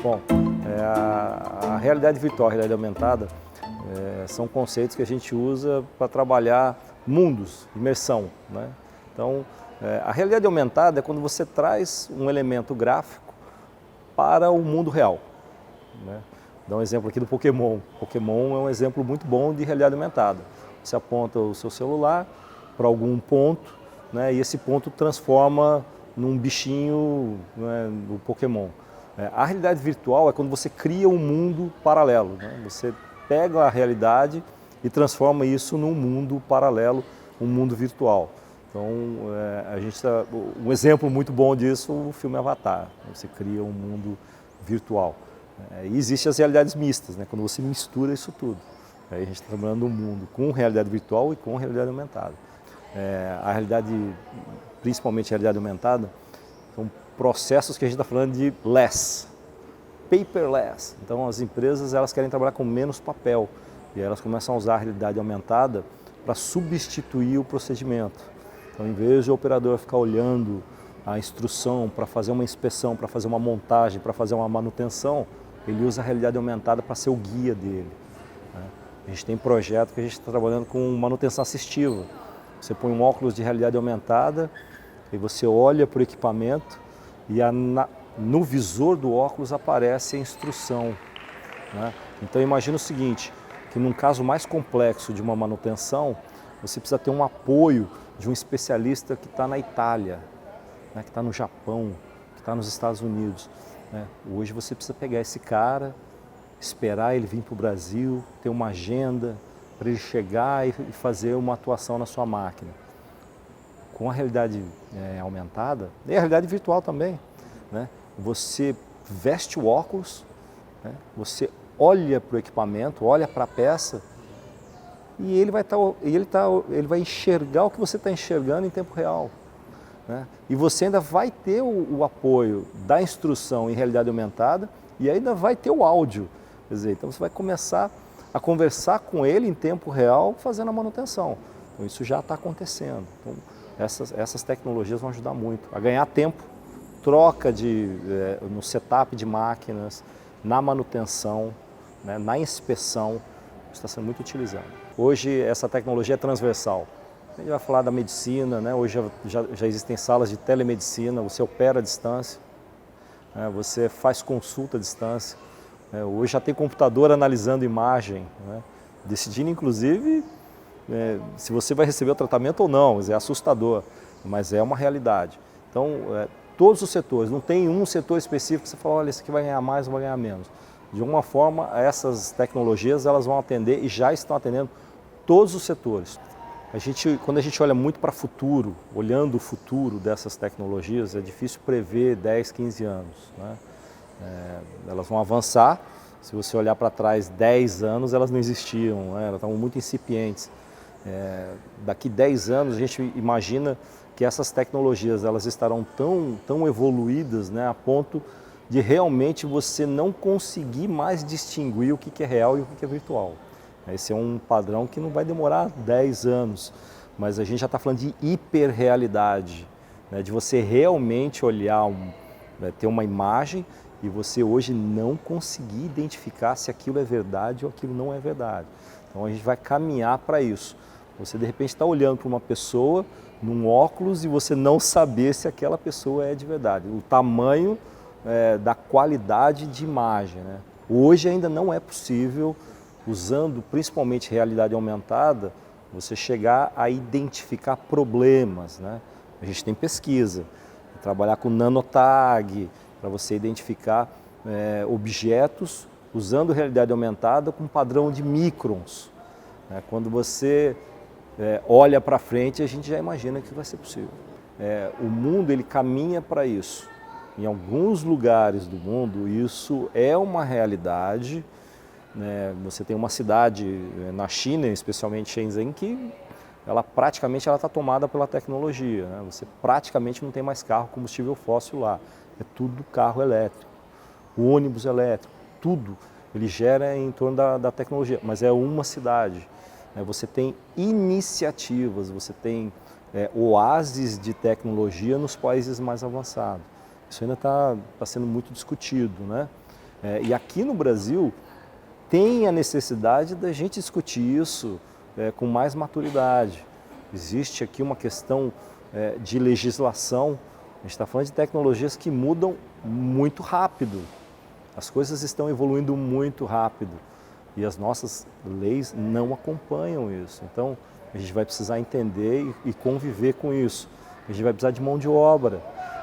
Bom, a realidade virtual, a realidade aumentada, são conceitos que a gente usa para trabalhar mundos, imersão, né? Então, a realidade aumentada é quando você traz um elemento gráfico para o mundo real, né? Dá um exemplo aqui do Pokémon. Pokémon é um exemplo muito bom de realidade aumentada. Você aponta o seu celular para algum ponto, né, e esse ponto transforma num bichinho, né, do Pokémon. A realidade virtual é quando você cria um mundo paralelo, né? Você pega a realidade e transforma isso num mundo paralelo, um mundo virtual. Então, um exemplo muito bom disso, o filme Avatar. Você cria um mundo virtual. E existem as realidades mistas, né? Quando você mistura isso tudo. Aí a gente está trabalhando um mundo com realidade virtual e com realidade aumentada. A realidade, principalmente a realidade aumentada, são processos que a gente está falando de less, paperless. Então as empresas elas querem trabalhar com menos papel e elas começam a usar a realidade aumentada para substituir o procedimento. Então, em vez de o operador ficar olhando a instrução para fazer uma inspeção, para fazer uma montagem, para fazer uma manutenção, ele usa a realidade aumentada para ser o guia dele, né? A gente tem projeto que a gente está trabalhando com manutenção assistiva. Você põe um óculos de realidade aumentada e você olha para o equipamento e no visor do óculos aparece a instrução, né? Então imagina o seguinte, que num caso mais complexo de uma manutenção, você precisa ter um apoio de um especialista que está na Itália, né, que está no Japão, que está nos Estados Unidos, né? Hoje você precisa pegar esse cara, esperar ele vir para o Brasil, ter uma agenda para ele chegar e fazer uma atuação na sua máquina. Com a realidade aumentada, e a realidade virtual também, né? Você veste o óculos, né? Você olha para o equipamento, olha para a peça e ele vai enxergar o que você está enxergando em tempo real, né? E você ainda vai ter o apoio da instrução em realidade aumentada e ainda vai ter o áudio. Quer dizer, então você vai começar a conversar com ele em tempo real fazendo a manutenção. Então isso já está acontecendo. Então, essas tecnologias vão ajudar muito a ganhar tempo, troca no setup de máquinas, na manutenção, né, na inspeção, está sendo muito utilizado. Hoje essa tecnologia é transversal. A gente vai falar da medicina, né? Hoje já existem salas de telemedicina, você opera à distância, né? Você faz consulta à distância. Hoje já tem computador analisando imagem, né? Decidindo inclusive se você vai receber o tratamento ou não. É assustador, mas é uma realidade. Então, todos os setores, não tem um setor específico que você fala, olha, esse aqui vai ganhar mais ou vai ganhar menos. De alguma forma, essas tecnologias elas vão atender e já estão atendendo todos os setores. Quando a gente olha muito para o futuro, olhando o futuro dessas tecnologias, é difícil prever 10, 15 anos, né? Elas vão avançar. Se você olhar para trás 10 anos, elas não existiam, né? Elas estavam muito incipientes. Daqui 10 anos, a gente imagina que essas tecnologias elas estarão tão evoluídas, né, a ponto de realmente você não conseguir mais distinguir o que é real e o que é virtual. Esse é um padrão que não vai demorar 10 anos, mas a gente já está falando de hiperrealidade, né, de você realmente olhar, ter uma imagem e você hoje não conseguir identificar se aquilo é verdade ou aquilo não é verdade. Então a gente vai caminhar para isso. Você de repente está olhando para uma pessoa num óculos e você não saber se aquela pessoa é de verdade. O tamanho da qualidade de imagem, né? Hoje ainda não é possível, usando principalmente realidade aumentada, você chegar a identificar problemas, né? A gente tem pesquisa, trabalhar com nanotag, para você identificar objetos usando realidade aumentada com padrão de microns, né? Quando você olha para frente, a gente já imagina que vai ser possível. O mundo ele caminha para isso. Em alguns lugares do mundo, isso é uma realidade, né? Você tem uma cidade na China, especialmente Shenzhen, que ela praticamente está tomada pela tecnologia, né? Você praticamente não tem mais carro combustível fóssil lá. É tudo carro elétrico, o ônibus elétrico, tudo. Ele gera em torno da tecnologia, mas é uma cidade. Você tem iniciativas, você tem oásis de tecnologia nos países mais avançados. Isso ainda está sendo muito discutido, né? E aqui no Brasil tem a necessidade da gente discutir isso com mais maturidade. Existe aqui uma questão de legislação, a gente está falando de tecnologias que mudam muito rápido. As coisas estão evoluindo muito rápido e as nossas leis não acompanham isso. Então, a gente vai precisar entender e conviver com isso. A gente vai precisar de mão de obra.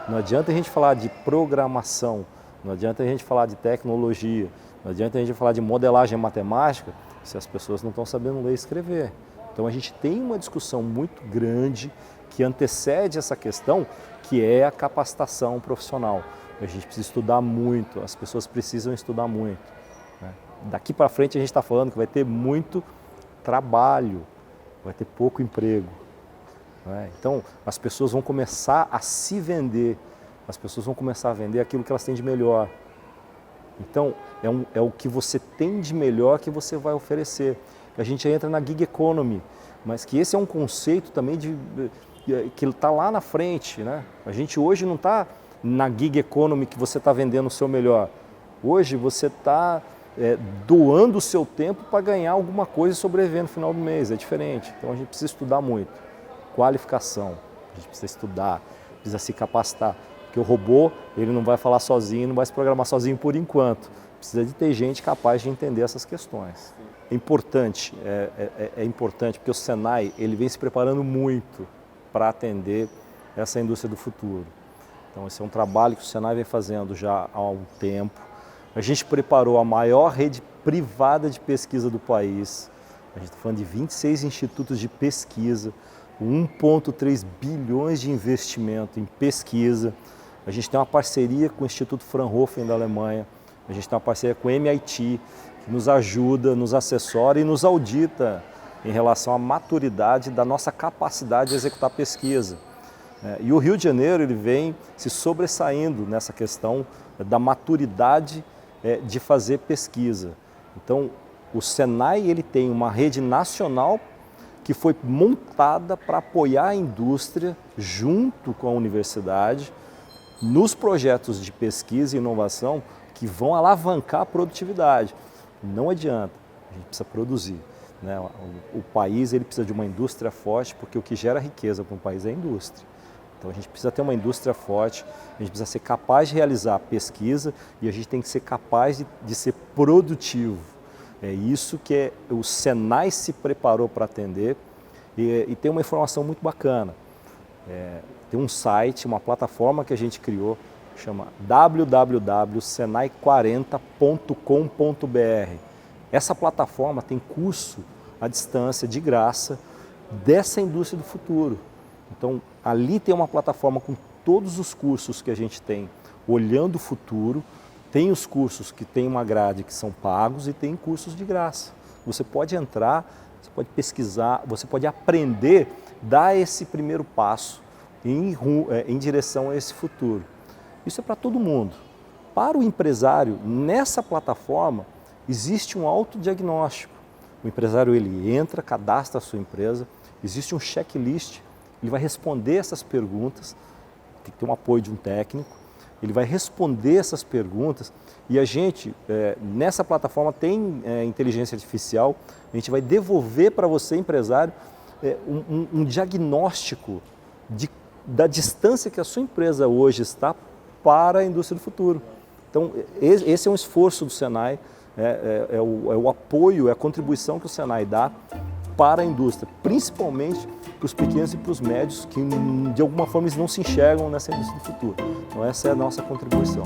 Não adianta a gente falar de programação, não adianta a gente falar de tecnologia, não adianta a gente falar de modelagem matemática se as pessoas não estão sabendo ler e escrever. Então, a gente tem uma discussão muito grande que antecede essa questão, que é a capacitação profissional. A gente precisa estudar muito, as pessoas precisam estudar muito. Daqui para frente a gente está falando que vai ter muito trabalho, vai ter pouco emprego. Então as pessoas vão começar a se vender, as pessoas vão começar a vender aquilo que elas têm de melhor. Então é o que você tem de melhor que você vai oferecer. A gente entra na gig economy, mas que esse é um conceito também que está lá na frente. A gente hoje não está na gig economy que você está vendendo o seu melhor. Hoje você está doando o seu tempo para ganhar alguma coisa e sobreviver no final do mês, é diferente. Então a gente precisa estudar muito. Qualificação, a gente precisa estudar, precisa se capacitar. Porque o robô, ele não vai falar sozinho, não vai se programar sozinho por enquanto. Precisa de ter gente capaz de entender essas questões. É importante porque o Senai ele vem se preparando muito para atender essa indústria do futuro. Então esse é um trabalho que o Senai vem fazendo já há um tempo. A gente preparou a maior rede privada de pesquisa do país. A gente está falando de 26 institutos de pesquisa, 1,3 bilhões de investimento em pesquisa. A gente tem uma parceria com o Instituto Fraunhofer da Alemanha. A gente tem uma parceria com o MIT, que nos ajuda, nos assessora e nos audita em relação à maturidade da nossa capacidade de executar pesquisa. E o Rio de Janeiro ele vem se sobressaindo nessa questão da maturidade de fazer pesquisa. Então, o Senai ele tem uma rede nacional que foi montada para apoiar a indústria junto com a universidade nos projetos de pesquisa e inovação que vão alavancar a produtividade. Não adianta, a gente precisa produzir. O país ele precisa de uma indústria forte, porque o que gera riqueza para um país é a indústria. Então a gente precisa ter uma indústria forte, a gente precisa ser capaz de realizar pesquisa e a gente tem que ser capaz de ser produtivo. É isso que o Senai se preparou para atender e tem uma informação muito bacana. Tem um site, uma plataforma que a gente criou, chama www.senai40.com.br. Essa plataforma tem curso à distância, de graça, dessa indústria do futuro. Então, ali tem uma plataforma com todos os cursos que a gente tem, olhando o futuro. Tem os cursos que tem uma grade que são pagos e tem cursos de graça. Você pode entrar, você pode pesquisar, você pode aprender, dar esse primeiro passo em direção a esse futuro. Isso é para todo mundo. Para o empresário, nessa plataforma, existe um autodiagnóstico. O empresário ele entra, cadastra a sua empresa, existe um checklist, ele vai responder essas perguntas, tem que ter um apoio de um técnico, ele vai responder essas perguntas e a gente, nessa plataforma tem inteligência artificial, a gente vai devolver para você, empresário, um diagnóstico da distância que a sua empresa hoje está para a indústria do futuro. Então, esse é um esforço do Senai, é o apoio, é a contribuição que o Senai dá para a indústria, principalmente para os pequenos e para os médios que de alguma forma eles não se enxergam nessa indústria do futuro. Então essa é a nossa contribuição.